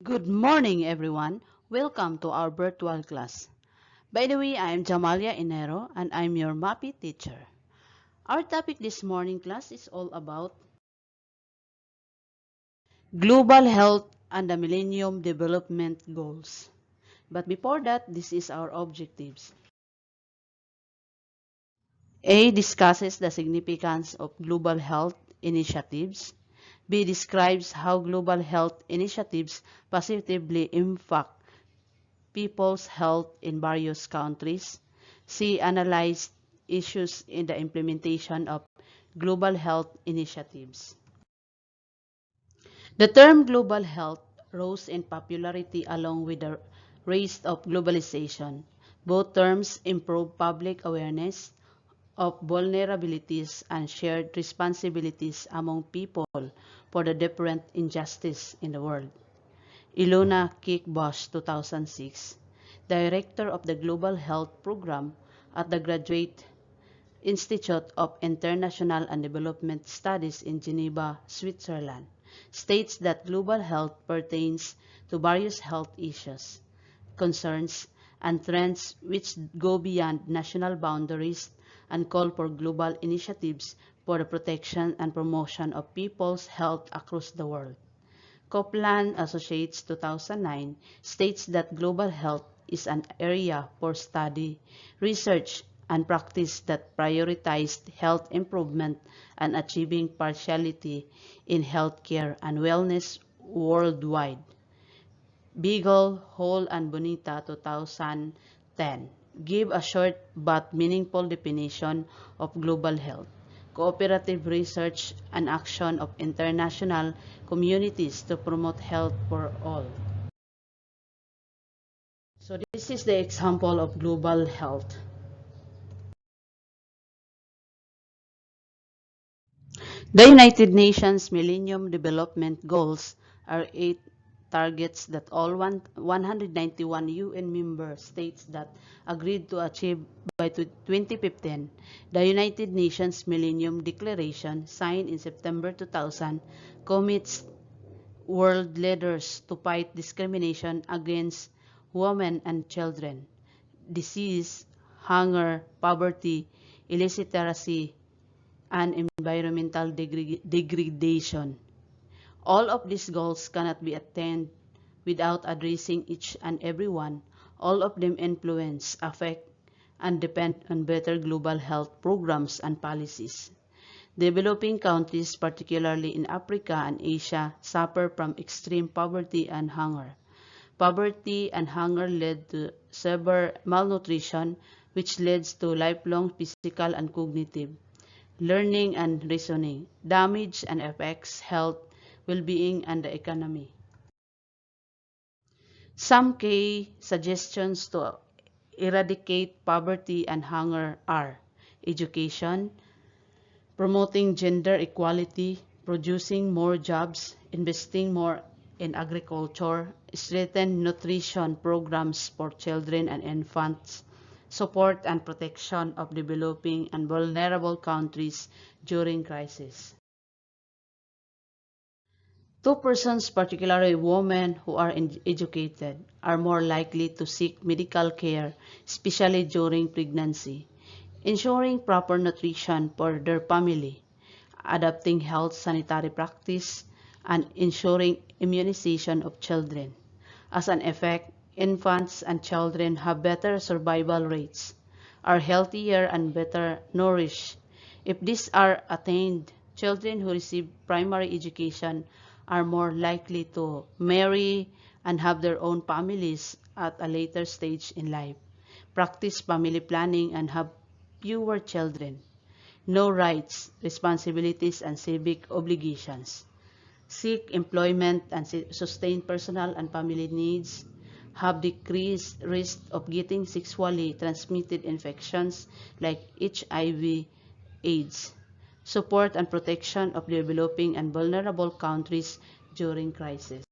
Good morning, everyone. Welcome to our virtual class. By the way, I am Jamalia Enero and I'm your MAPI teacher. Our topic this morning class is all about global health and the Millennium Development Goals. But before that, this is our objectives. A discusses the significance of global health initiatives. B describes how global health initiatives positively impact people's health in various countries. C analyzed issues in the implementation of global health initiatives. The term global health rose in popularity along with the rise of globalization. Both terms improve public awareness of vulnerabilities and shared responsibilities among people for the different injustices in the world. Ilona Kickbosh, 2006, Director of the Global Health Program at the Graduate Institute of International and Development Studies in Geneva, Switzerland, states that global health pertains to various health issues, concerns, and trends which go beyond national boundaries and call for global initiatives for the protection and promotion of people's health across the world. Copeland Associates 2009 states that global health is an area for study, research, and practice that prioritized health improvement and achieving partiality in healthcare and wellness worldwide. Beagle, Hall, and Bonita 2010 give a short but meaningful definition of global health. Cooperative research and action of international communities to promote health for all. So this is the example of global health. The United Nations Millennium Development Goals are 8 targets that all 191 UN member states that agreed to achieve by 2015. The United Nations Millennium Declaration, signed in September 2000, commits world leaders to fight discrimination against women and children, disease, hunger, poverty, illiteracy, and environmental degradation. All of these goals cannot be attained without addressing each and every one. All of them influence, affect, and depend on better global health programs and policies. Developing countries, particularly in Africa and Asia, suffer from extreme poverty and hunger. Poverty and hunger lead to severe malnutrition, which leads to lifelong physical and cognitive learning and reasoning, damage and affects health, well-being, and the economy. Some key suggestions to eradicate poverty and hunger are education, promoting gender equality, producing more jobs, investing more in agriculture, strengthen nutrition programs for children and infants, support and protection of developing and vulnerable countries during crisis. Two persons, particularly women who are educated, are more likely to seek medical care, especially during pregnancy. Ensuring proper nutrition for their family, adopting health sanitary practice, and ensuring immunization of children. As an effect, infants and children have better survival rates, are healthier and better nourished. If these are attained, children who receive primary education are more likely to marry and have their own families at a later stage in life, practice family planning, and have fewer children. Know rights, responsibilities, and civic obligations. Seek employment and sustain personal and family needs. Have decreased risk of getting sexually transmitted infections like HIV, AIDS. Support and protection of developing and vulnerable countries during crisis.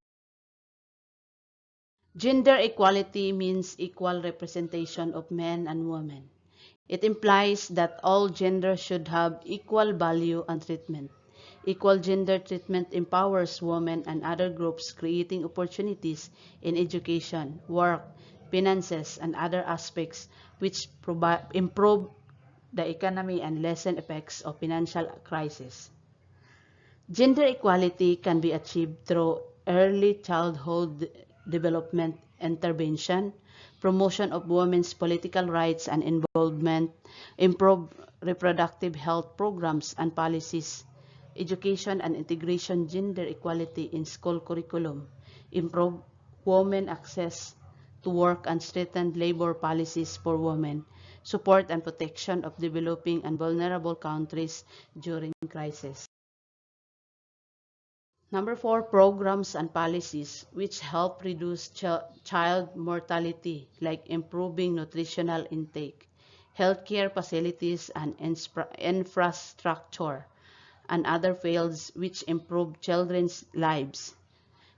Gender equality means equal representation of men and women. It implies that all genders should have equal value and treatment. Equal gender treatment empowers women and other groups, creating opportunities in education, work, finances, and other aspects which improve the economy and lessen effects of financial crisis. Gender equality can be achieved through early childhood development intervention, promotion of women's political rights and involvement, improved reproductive health programs and policies, education and integration gender equality in school curriculum, improve women access to work and strengthen labor policies for women, support and protection of developing and vulnerable countries during crisis. Number 4, programs and policies which help reduce child mortality, like improving nutritional intake, healthcare facilities and infrastructure, and other fields which improve children's lives.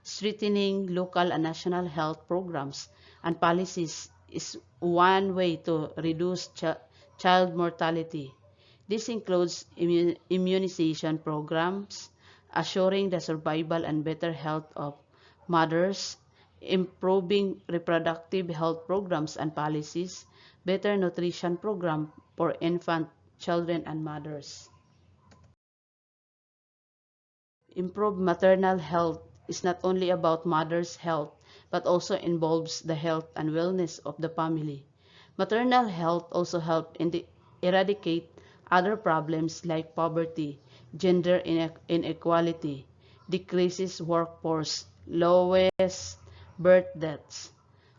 Strengthening local and national health programs and policies is one way to reduce child mortality. This includes immunization programs, assuring the survival and better health of mothers, improving reproductive health programs and policies, better nutrition program for infant, children, and mothers. Improved maternal health is not only about mother's health, but also involves the health and wellness of the family. Maternal health also helps eradicate other problems like poverty, gender inequality, decreases workforce, lowest birth deaths,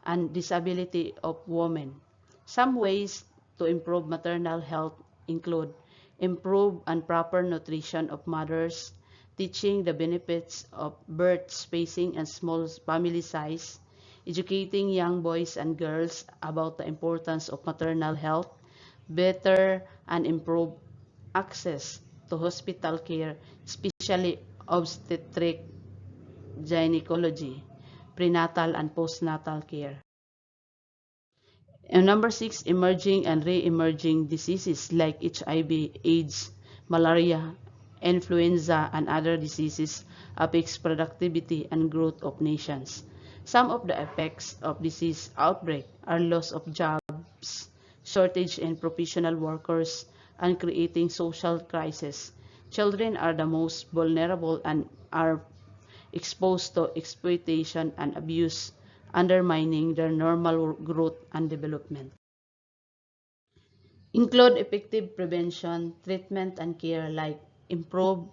and disability of women. Some ways to improve maternal health include improve and proper nutrition of mothers, teaching the benefits of birth spacing and small family size, educating young boys and girls about the importance of maternal health, better and improve access to hospital care, especially obstetric, gynecology, prenatal and postnatal care. And number 6, emerging and re-emerging diseases like HIV, AIDS, malaria, influenza, and other diseases affects productivity and growth of nations. Some of the effects of disease outbreak are loss of jobs, shortage in professional workers, and creating social crisis. Children are the most vulnerable and are exposed to exploitation and abuse, undermining their normal growth and development. Include effective prevention, treatment, and care like improve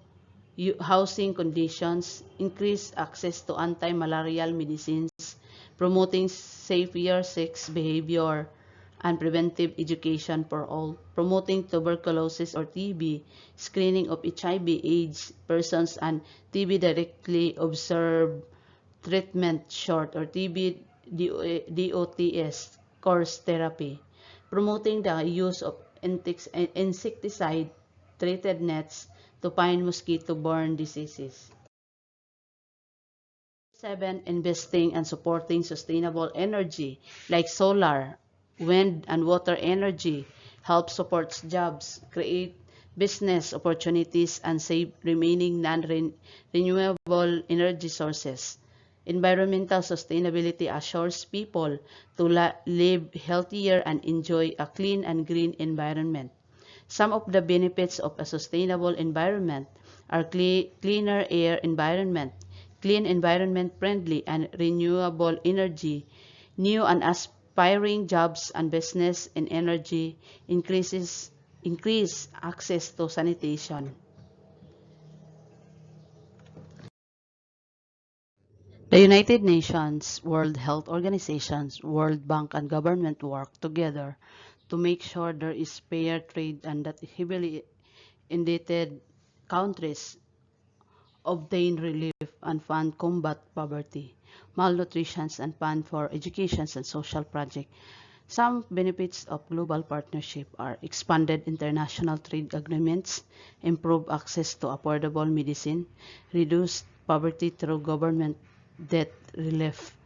housing conditions, increase access to anti-malarial medicines, promoting safer sex behavior, and preventive education for all, promoting tuberculosis or TB, screening of HIV, AIDS persons, and TB directly observed treatment short or TB DOTS course therapy, promoting the use of insecticide-treated nets to find mosquito-borne diseases. 7, investing and supporting sustainable energy like solar, wind, and water energy help support jobs, create business opportunities, and save remaining non-renewable energy sources. Environmental sustainability assures people to live healthier and enjoy a clean and green environment. Some of the benefits of a sustainable environment are cleaner air environment, clean environment friendly and renewable energy, new and aspiring jobs and business in energy, increase access to sanitation. The United Nations, World Health Organization, World Bank, and government work together to make sure there is fair trade and that heavily indebted countries obtain relief and fund combat poverty, malnutrition, and fund for education and social projects. Some benefits of global partnership are expanded international trade agreements, improve access to affordable medicine, reduce poverty through government debt relief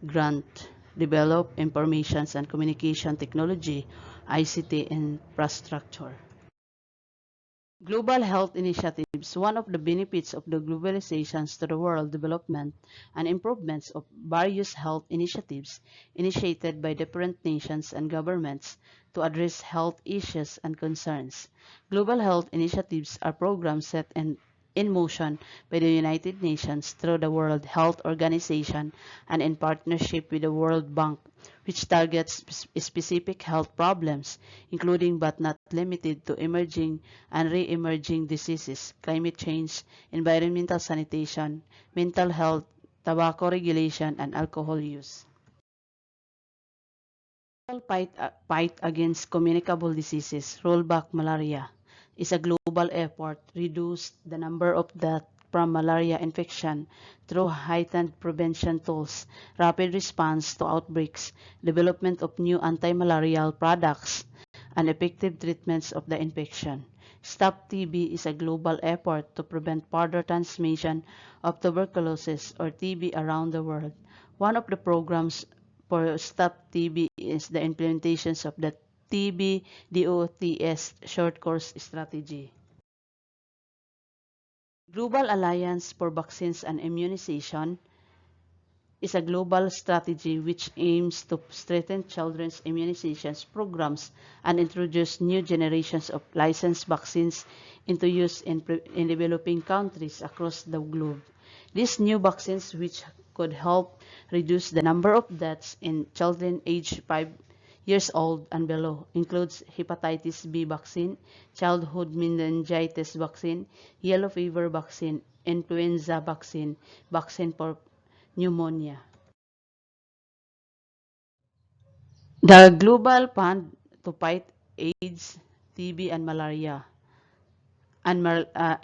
grant, develop information and communication technology, ICT infrastructure. Global health initiatives. One of the benefits of the globalizations to the world development and improvements of various health initiatives initiated by different nations and governments to address health issues and concerns. Global health initiatives are programs set in motion by the United Nations through the World Health Organization and in partnership with the World Bank, which targets specific health problems, including but not limited to emerging and re-emerging diseases, climate change, environmental sanitation, mental health, tobacco regulation, and alcohol use. Fight against communicable diseases, rollback malaria, is a global effort to reduce the number of deaths from malaria infection through heightened prevention tools, rapid response to outbreaks, development of new anti-malarial products, and effective treatments of the infection. Stop TB is a global effort to prevent further transmission of tuberculosis or TB around the world. One of the programs for Stop TB is the implementations of the TB DOTS short course strategy. Global Alliance for Vaccines and Immunization is a global strategy which aims to strengthen children's immunization programs and introduce new generations of licensed vaccines into use in developing countries across the globe. These new vaccines, which could help reduce the number of deaths in children aged 5 years old and below, includes hepatitis B vaccine, childhood meningitis vaccine, yellow fever vaccine, influenza vaccine, vaccine for pneumonia. The Global Fund to Fight AIDS, TB, and Malaria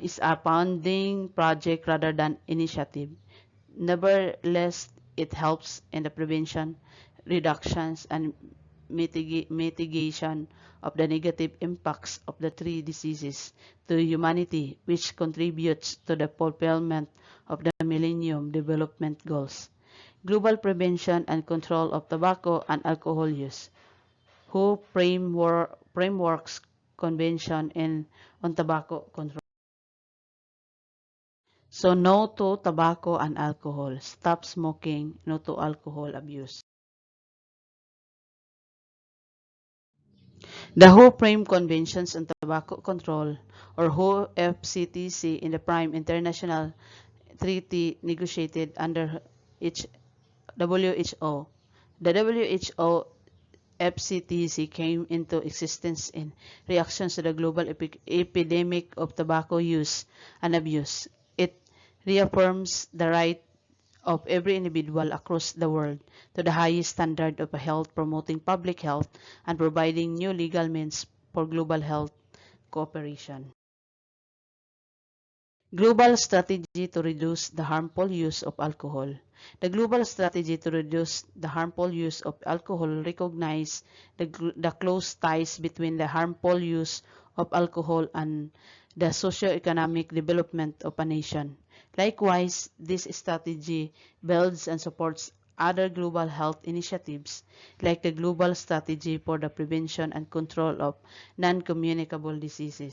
is a founding project rather than initiative. Nevertheless, it helps in the prevention, reductions, and mitigation of the negative impacts of the three diseases to humanity, which contributes to the fulfillment of the Millennium Development Goals. Global prevention and control of tobacco and alcohol use. WHO frameworks convention on tobacco control. So no to tobacco and alcohol. Stop smoking. No to alcohol abuse. The WHO Frame Conventions on Tobacco Control, or WHO FCTC, in the Prime International Treaty negotiated under WHO. The WHO FCTC came into existence in reaction to the global epidemic of tobacco use and abuse. It reaffirms the right of every individual across the world to the highest standard of health, promoting public health and providing new legal means for global health cooperation. Global Strategy to Reduce the Harmful Use of Alcohol. The Global Strategy to Reduce the Harmful Use of Alcohol recognizes the close ties between the harmful use of alcohol and the socio-economic development of a nation. Likewise, this strategy builds and supports other global health initiatives like the Global Strategy for the Prevention and Control of Non-Communicable Diseases.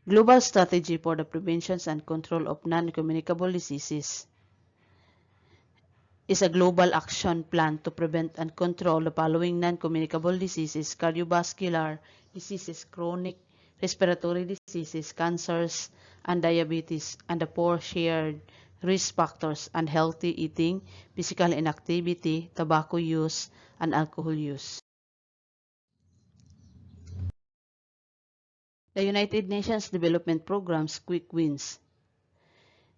Global Strategy for the Prevention and Control of Non-Communicable Diseases is a global action plan to prevent and control the following non-communicable diseases: cardiovascular diseases, chronic respiratory diseases, cancers, and diabetes, and the four shared risk factors: unhealthy eating, physical inactivity, tobacco use, and alcohol use. The United Nations Development Program's Quick Wins.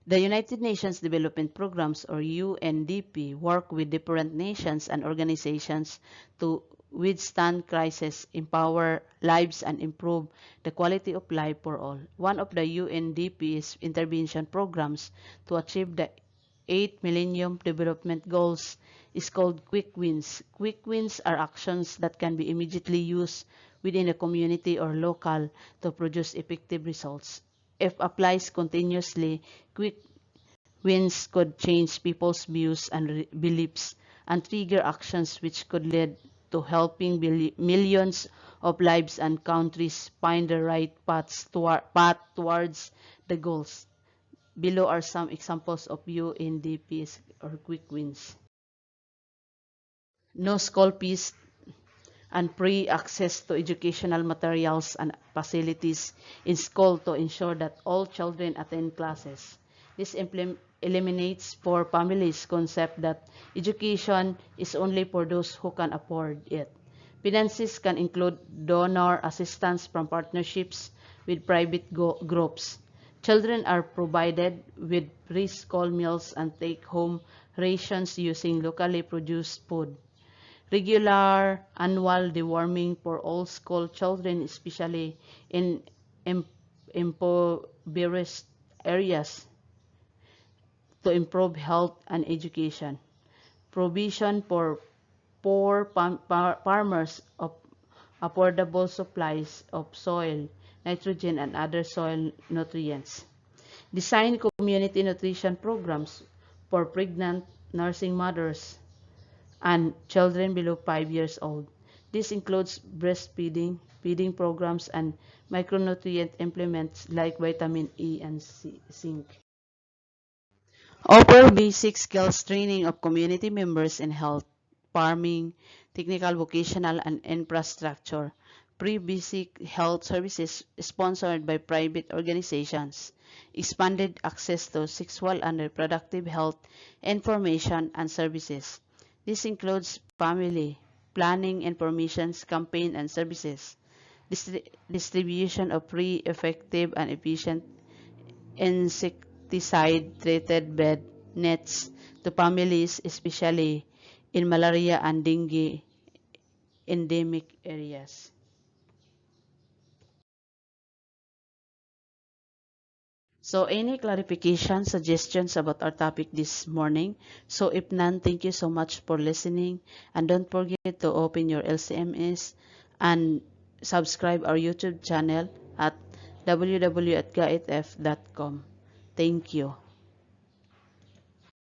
The United Nations Development Programs, or UNDP, work with different nations and organizations to withstand crisis, empower lives, and improve the quality of life for all. One of the UNDP's intervention programs to achieve the 8 Millennium Development Goals is called Quick Wins. Quick Wins are actions that can be immediately used within a community or local to produce effective results. If applied continuously, quick wins could change people's views and beliefs and trigger actions which could lead to helping millions of lives and countries find the right path towards the goals. Below are some examples of UNDP's or quick wins. No school fees and free access to educational materials and facilities in school to ensure that all children attend classes. This eliminates for families concept that education is only for those who can afford it. Finances can include donor assistance from partnerships with private groups. Children are provided with free school meals and take-home rations using locally produced food. Regular annual deworming for all school children, especially in impoverished areas, to improve health and education. Provision for poor farmers of affordable supplies of soil, nitrogen, and other soil nutrients. Design community nutrition programs for pregnant nursing mothers and children below 5 years old. This includes breastfeeding, feeding programs, and micronutrient implements like vitamin E and zinc. Offer basic skills training of community members in health, farming, technical, vocational, and infrastructure. Free basic health services sponsored by private organizations. Expanded access to sexual and reproductive health information and services. This includes family planning information campaign and services. Distribution of free, effective, and efficient insecticide-treated bed nets to families, especially in malaria and dengue endemic areas. So, any clarification, suggestions about our topic this morning? So, if none, thank you so much for listening. And don't forget to open your LCMS and subscribe our YouTube channel at www.gaitf.com. Thank you.